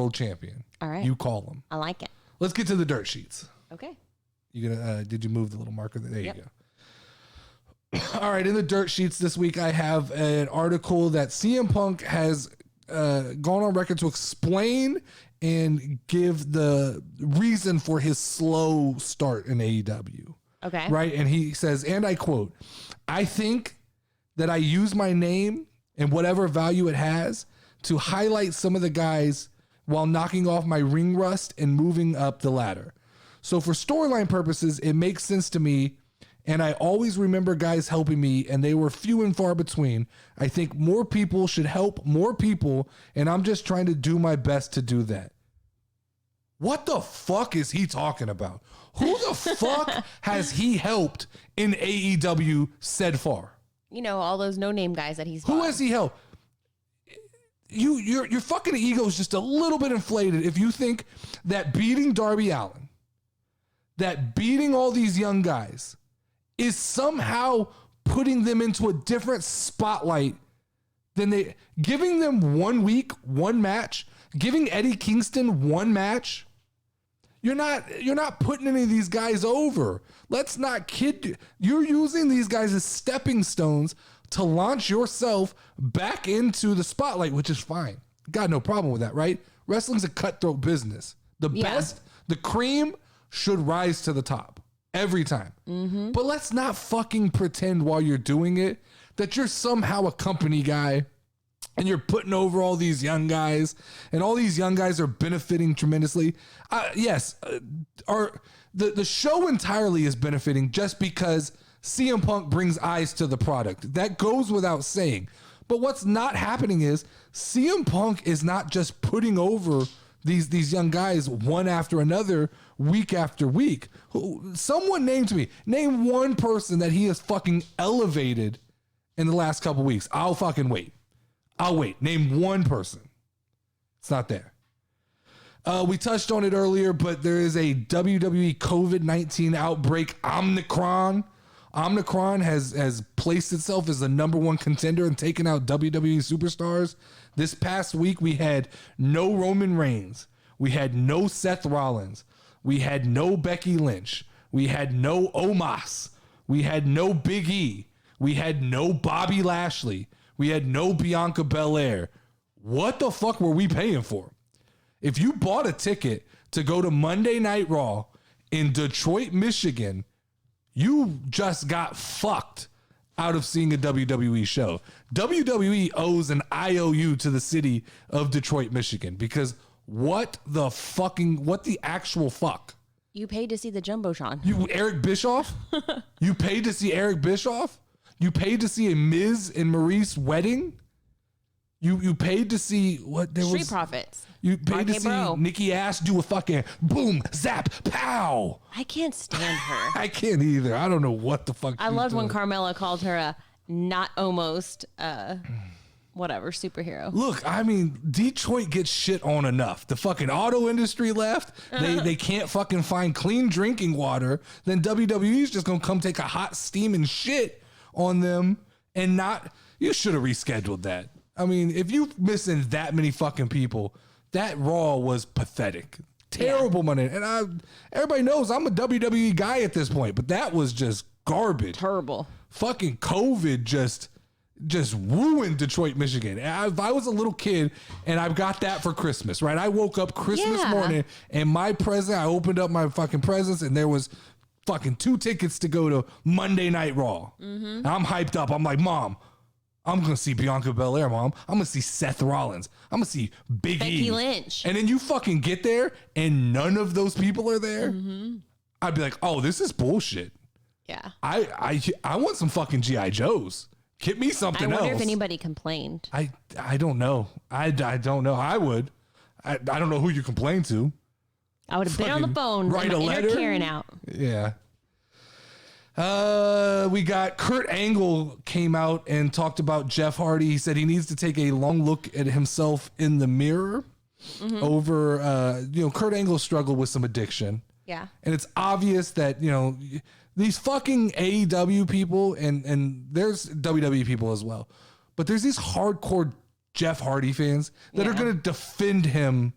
world champion. All right. You call him. I like it. Let's get to the dirt sheets. Okay. You gonna? Did you move the little marker? There Yep. you go. All right, in the dirt sheets this week, I have an article that CM Punk has gone on record to explain and give the reason for his slow start in AEW. Okay. Right, and he says, and I quote, "I think that I use my name and whatever value it has to highlight some of the guys while knocking off my ring rust and moving up the ladder. So for storyline purposes, it makes sense to me. And I always remember guys helping me, and they were few and far between. I think more people should help more people, and I'm just trying to do my best to do that." What the fuck is he talking about? Who the fuck has he helped in AEW so far? You know, all those no-name guys that he's Who fought. has he helped? Your fucking ego is just a little bit inflated if you think that beating Darby Allin, that beating all these young guys, is somehow putting them into a different spotlight than giving them 1 week, one match, giving Eddie Kingston one match. You're not putting any of these guys over. Let's not kid you. You're using these guys as stepping stones to launch yourself back into the spotlight, which is fine. Got no problem with that, right? Wrestling's a cutthroat business. The best, the cream should rise to the top. Every time. Mm-hmm. But let's not fucking pretend while you're doing it that you're somehow a company guy and you're putting over all these young guys and all these young guys are benefiting tremendously. The show entirely is benefiting just because CM Punk brings eyes to the product. That goes without saying. But what's not happening is CM Punk is not just putting over these young guys one after another, week after week. Someone name one person that he has fucking elevated in the last couple weeks. I'll fucking wait. I'll wait. Name one person. It's not there. We touched on it earlier, but there is a WWE COVID-19 outbreak. Omicron has placed itself as the number one contender and taken out WWE superstars. This past week, we had no Roman Reigns. We had no Seth Rollins. We had no Becky Lynch. We had no Omos. We had no Big E. We had no Bobby Lashley. We had no Bianca Belair. What the fuck were we paying for? If you bought a ticket to go to Monday Night Raw in Detroit, Michigan, you just got fucked out of seeing a WWE show. WWE owes an IOU to the city of Detroit, Michigan, because what the actual fuck? You paid to see the Jumbotron. Eric Bischoff? You paid to see Eric Bischoff? You paid to see a Miz and Maurice wedding? You paid to see what there Street was? Profits. You paid to see Nikki Ash do a fucking boom, zap, pow. I can't stand her. I can't either. I don't know what the fuck. I loved when Carmella called her a not almost whatever superhero. Look, I mean, Detroit gets shit on enough. The fucking auto industry left. They can't fucking find clean drinking water. Then WWE's just gonna come take a hot steaming shit on them and not. You should have rescheduled that. I mean, if you missing that many fucking people, that Raw was pathetic. Terrible money. And everybody knows I'm a WWE guy at this point, but that was just garbage. Terrible. Fucking COVID just ruined Detroit, Michigan. If I was a little kid and I got that for Christmas, right? I woke up Christmas morning and my present, I opened up my fucking presents and there was fucking 2 tickets to go to Monday Night Raw. Mm-hmm. I'm hyped up. I'm like, Mom, I'm going to see Bianca Belair, Mom. I'm going to see Seth Rollins. I'm going to see Becky Lynch. And then you fucking get there and none of those people are there. Mm-hmm. I'd be like, oh, this is bullshit. Yeah. I want some fucking G.I. Joes. Get me something else. I wonder if anybody complained. I don't know. I don't know. I would. I don't know who you complain to. I would have been on the phone. Write a letter. Karen out. Yeah. We got Kurt Angle came out and talked about Jeff Hardy. He said he needs to take a long look at himself in the mirror over, Kurt Angle struggled with some addiction. Yeah. And it's obvious that, these fucking AEW people and there's WWE people as well, but there's these hardcore Jeff Hardy fans that are going to defend him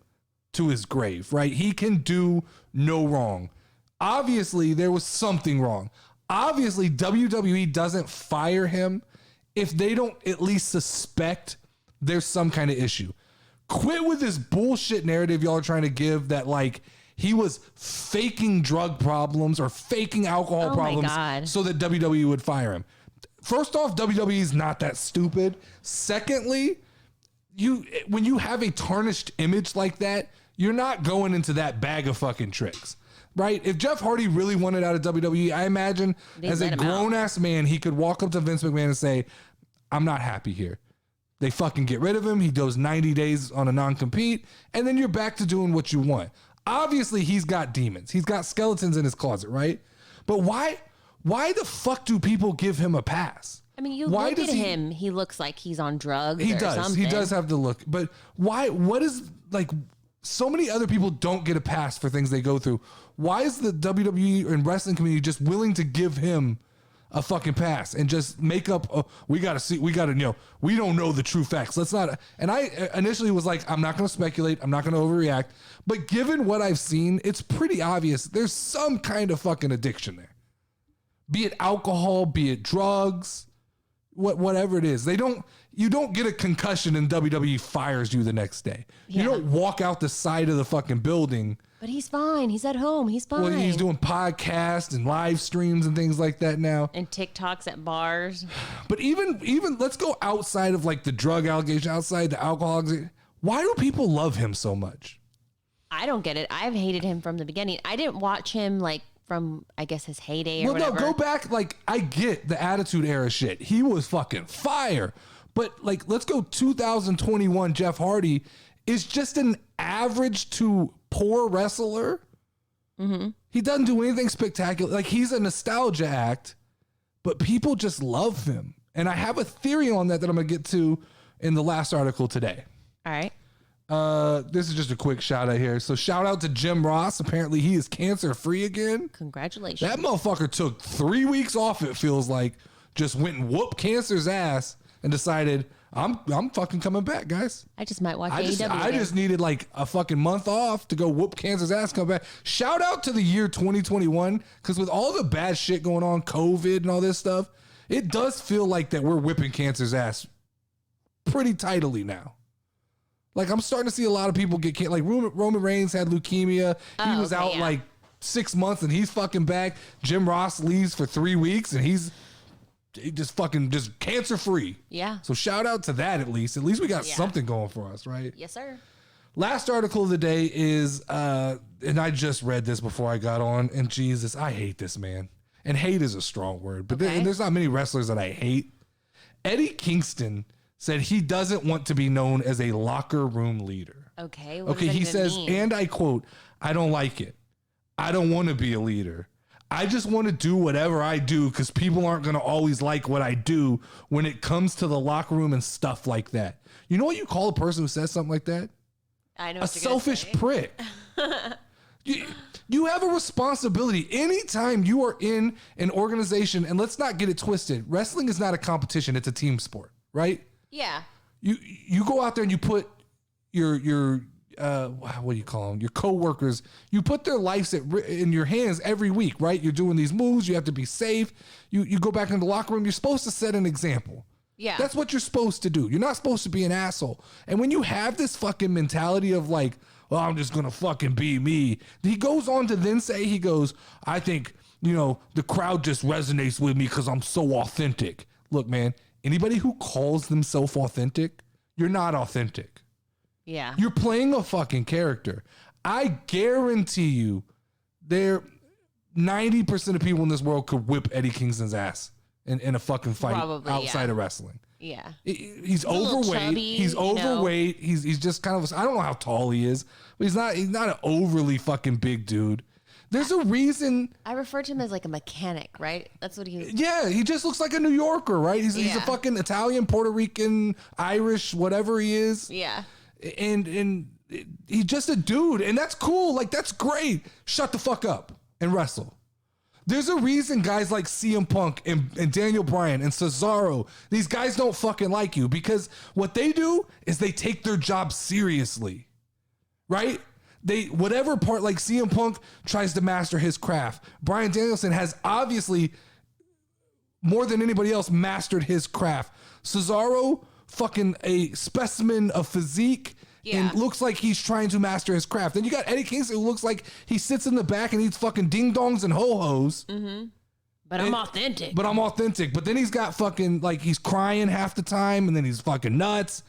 to his grave, right? He can do no wrong. Obviously, there was something wrong. Obviously, WWE doesn't fire him if they don't at least suspect there's some kind of issue. Quit with this bullshit narrative y'all are trying to give that like he was faking drug problems or faking alcohol problems so that WWE would fire him. First off, WWE is not that stupid. Secondly, when you have a tarnished image like that, you're not going into that bag of fucking tricks. Right? If Jeff Hardy really wanted out of WWE, I imagine as a grown-ass man, he could walk up to Vince McMahon and say, I'm not happy here. They fucking get rid of him. He goes 90 days on a non-compete, and then you're back to doing what you want. Obviously, he's got demons. He's got skeletons in his closet, right? But why the fuck do people give him a pass? I mean, look at him. He looks like he's on drugs He or does. something. He does have the look. But why? What is, like, so many other people don't get a pass for things they go through. Why is the WWE and wrestling community just willing to give him a fucking pass and just make up, we don't know the true facts. Let's not. And I initially was like, I'm not going to speculate. I'm not going to overreact. But given what I've seen, it's pretty obvious there's some kind of fucking addiction there. Be it alcohol, be it drugs, whatever it is. You don't get a concussion and WWE fires you the next day. Yeah. You don't walk out the side of the fucking building. But he's fine. He's at home. He's fine. Well, he's doing podcasts and live streams and things like that now. And TikToks at bars. But even let's go outside of like the drug allegation, outside the alcohol. Why do people love him so much? I don't get it. I've hated him from the beginning. I didn't watch him like from, I guess, his heyday or whatever. No, go back. Like, I get the Attitude Era shit. He was fucking fire. But like, let's go 2021. Jeff Hardy is just an average to poor wrestler. Mm-hmm. He doesn't do anything spectacular. Like, he's a nostalgia act, but people just love him. And I have a theory on that I'm going to get to in the last article today. All right. This is just a quick shout out here. So shout out to Jim Ross. Apparently he is cancer free again. Congratulations. That motherfucker took 3 weeks off. It feels like just went and whooped cancer's ass and decided I'm fucking coming back, guys. I just might watch AEW. I just needed like a fucking month off to go whoop cancer's ass, come back. Shout out to the year 2021, because with all the bad shit going on, COVID and all this stuff, it does feel like that we're whipping cancer's ass pretty tidily now. Like, I'm starting to see a lot of people get like Roman Reigns had leukemia. He was out like 6 months and he's fucking back. Jim Ross leaves for 3 weeks and he's just cancer free. Yeah. So shout out to that at least. At least we got something going for us, right? Yes, sir. Last article of the day is, and I just read this before I got on, and Jesus, I hate this, man. And hate is a strong word, but there's not many wrestlers that I hate. Eddie Kingston said he doesn't want to be known as a locker room leader. Okay. He says, and I quote, I don't like it. I don't want to be a leader. I just want to do whatever I do because people aren't going to always like what I do when it comes to the locker room and stuff like that. You know what you call a person who says something like that? I know. A selfish prick. You have a responsibility. Anytime you are in an organization, and let's not get it twisted, wrestling is not a competition. It's a team sport, right? Yeah. You go out there and you put your what do you call them? Your coworkers. You put their lives in your hands every week, right? You're doing these moves. You have to be safe. You go back in the locker room. You're supposed to set an example. Yeah. That's what you're supposed to do. You're not supposed to be an asshole. And when you have this fucking mentality of like, well, I'm just going to fucking be me. He goes on to then say, he goes, I think, the crowd just resonates with me because I'm so authentic. Look, man, anybody who calls themselves authentic, you're not authentic. Yeah. You're playing a fucking character. I guarantee you 90% of people in this world could whip Eddie Kingston's ass in a fucking fight outside of wrestling. Yeah. He's overweight. Chubby, he's overweight. He's just kind of, I don't know how tall he is, but he's not an overly fucking big dude. There's a reason. I refer to him as like a mechanic, right? That's what he. Yeah, he just looks like a New Yorker, right? He's a fucking Italian, Puerto Rican, Irish, whatever he is. Yeah. And he's just a dude, and that's cool. Like, that's great. Shut the fuck up and wrestle. There's a reason guys like CM Punk and Daniel Bryan and Cesaro, these guys don't fucking like you, because what they do is they take their job seriously, right? whatever part, like CM Punk tries to master his craft. Bryan Danielson has obviously more than anybody else mastered his craft. Cesaro, fucking a specimen of physique. Yeah. And looks like he's trying to master his craft. Then you got Eddie Kingston, who looks like he sits in the back and eats fucking ding dongs and ho hos. But I'm authentic. But I'm authentic. But then he's got fucking, like, he's crying half the time, and then he's fucking nuts.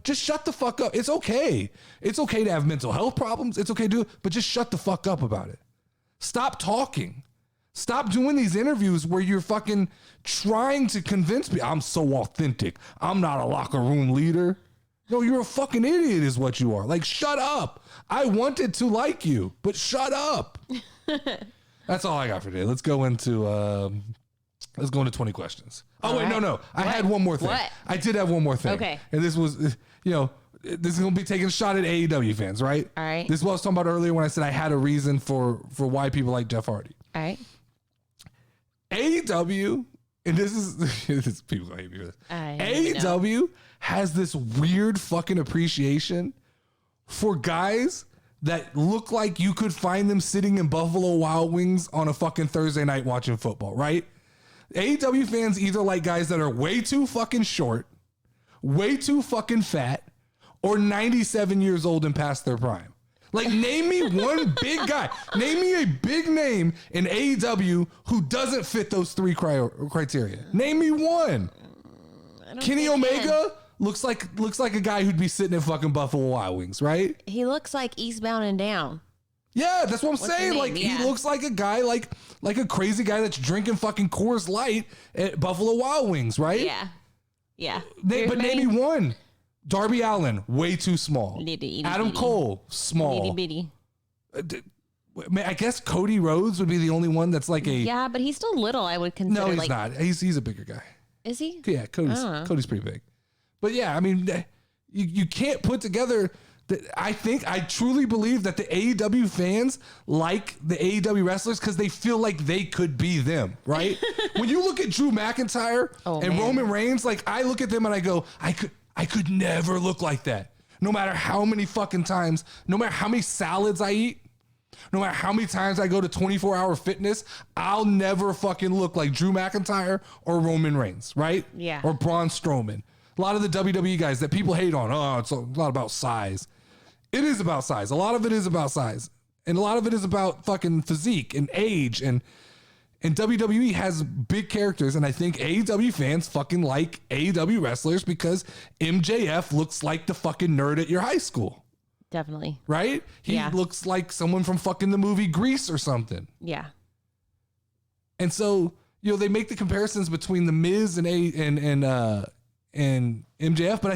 Just shut the fuck up. It's okay. It's okay to have mental health problems. It's okay to do it, but just shut the fuck up about it. Stop talking. Stop doing these interviews where you're fucking trying to convince me I'm so authentic. I'm not a locker room leader. No, you're a fucking idiot is what you are. Like, shut up. I wanted to like you, but shut up. That's all I got for today. Let's go into 20 questions. Oh, All wait, right. no. I had one more thing. What? I did have one more thing. Okay. And this was, this is going to be taking a shot at AEW fans, right? All right. This is what I was talking about earlier when I said I had a reason for why people like Jeff Hardy. All right. AEW, and this is people gonna hate me for this. I know. AEW has this weird fucking appreciation for guys that look like you could find them sitting in Buffalo Wild Wings on a fucking Thursday night watching football, right? AEW fans either like guys that are way too fucking short, way too fucking fat, or 97 years old and past their prime. Like, name me one big guy. Name me a big name in AEW who doesn't fit those three criteria. Name me one. Kenny Omega looks like a guy who'd be sitting in fucking Buffalo Wild Wings, right? He looks like Eastbound and Down. Yeah, that's what I'm What's saying. his Like, name? he Yeah. looks like a guy, like a crazy guy that's drinking fucking Coors Light at Buffalo Wild Wings, right? Yeah. Yeah. But name me one. Darby Allin, way too small. Itty Adam bitty. Cole, small. Bitty. I guess Cody Rhodes would be the only one that's like a. Yeah, but he's still little, I would consider. No, he's like, not. He's a bigger guy. Is he? Yeah, Cody's pretty big. But yeah, I mean, you can't put together. I truly believe that the AEW fans like the AEW wrestlers because they feel like they could be them, right? When you look at Drew McIntyre and man. Roman Reigns, like, I look at them and I go, I could never look like that. No matter how many fucking times, no matter how many salads I eat, no matter how many times I go to 24-hour fitness, I'll never fucking look like Drew McIntyre or Roman Reigns, right? Yeah. Or Braun Strowman. A lot of the WWE guys that people hate on, it's a lot about size. It is about size. A lot of it is about size. And a lot of it is about fucking physique and age. And WWE has big characters. And I think AEW fans fucking like AEW wrestlers because MJF looks like the fucking nerd at your high school. Definitely. Right? He Yeah. looks like someone from fucking the movie Grease or something. Yeah. And so, they make the comparisons between the Miz and MJF, but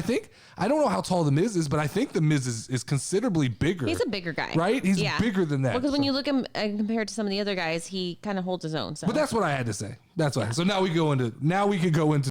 I don't know how tall the Miz is, but I think the Miz is considerably bigger. He's a bigger guy. Right? He's Yeah. bigger than that. Because when So- you look at him compared to some of the other guys, he kind of holds his own. So. But that's what I had to say. That's why. So now we could go into